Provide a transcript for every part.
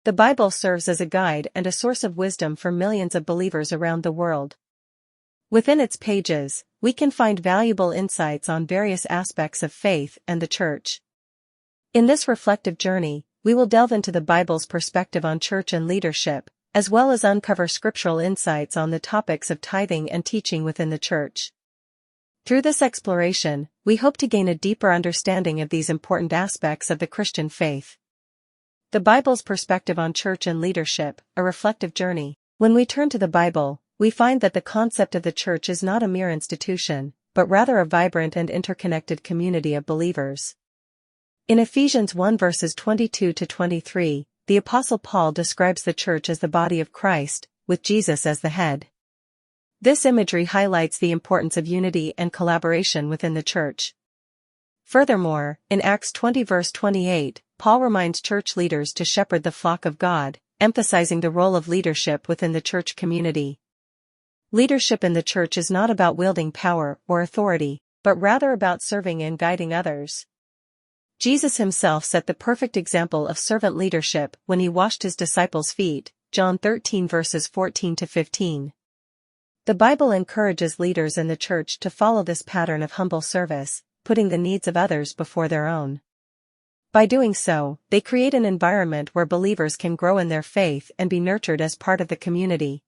The Bible serves as a guide and a source of wisdom for millions of believers around the world. Within its pages, we can find valuable insights on various aspects of faith and the church. In this reflective journey, we will delve into the Bible's perspective on church and leadership, as well as uncover scriptural insights on the topics of tithing and teaching within the church. Through this exploration, we hope to gain a deeper understanding of these important aspects of the Christian faith. The Bible's perspective on church and leadership, a reflective journey. When we turn to the Bible, we find that the concept of the church is not a mere institution, but rather a vibrant and interconnected community of believers. In Ephesians 1 verses 22 to 23, the Apostle Paul describes the church as the body of Christ, with Jesus as the head. This imagery highlights the importance of unity and collaboration within the church. Furthermore, in Acts 20 verse 28, Paul reminds church leaders to shepherd the flock of God, emphasizing the role of leadership within the church community. Leadership in the church is not about wielding power or authority, but rather about serving and guiding others. Jesus himself set the perfect example of servant leadership when he washed his disciples' feet, John 13 verses 14 to 15. The Bible encourages leaders in the church to follow this pattern of humble service, putting the needs of others before their own. By doing so, they create an environment where believers can grow in their faith and be nurtured as part of the community.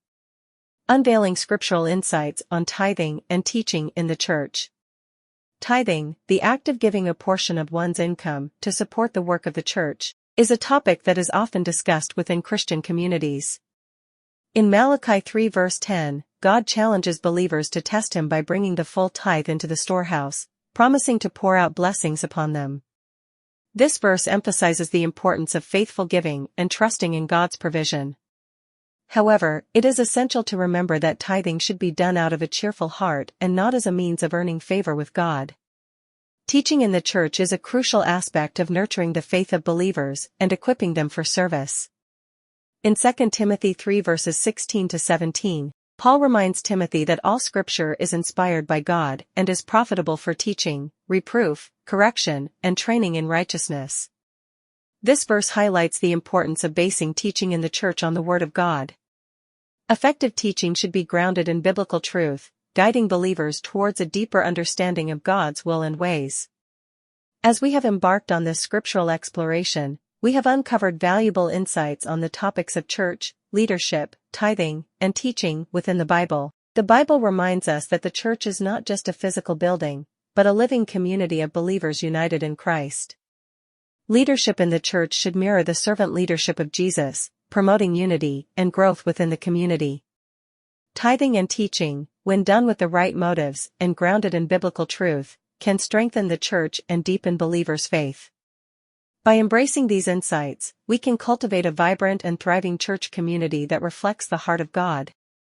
Unveiling scriptural insights on tithing and teaching in the church. Tithing, the act of giving a portion of one's income to support the work of the church, is a topic that is often discussed within Christian communities. In Malachi 3 verse 10, God challenges believers to test him by bringing the full tithe into the storehouse, promising to pour out blessings upon them. This verse emphasizes the importance of faithful giving and trusting in God's provision. However, it is essential to remember that tithing should be done out of a cheerful heart and not as a means of earning favor with God. Teaching in the church is a crucial aspect of nurturing the faith of believers and equipping them for service. In 2 Timothy 3 verses 16 to 17, Paul reminds Timothy that all scripture is inspired by God and is profitable for teaching, reproof, correction, and training in righteousness. This verse highlights the importance of basing teaching in the church on the Word of God. Effective teaching should be grounded in biblical truth, guiding believers towards a deeper understanding of God's will and ways. As we have embarked on this scriptural exploration, we have uncovered valuable insights on the topics of church, leadership, tithing, and teaching within the Bible. The Bible reminds us that the church is not just a physical building, but a living community of believers united in Christ. Leadership in the church should mirror the servant leadership of Jesus, promoting unity and growth within the community. Tithing and teaching, when done with the right motives and grounded in biblical truth, can strengthen the church and deepen believers' faith. By embracing these insights, we can cultivate a vibrant and thriving church community that reflects the heart of God.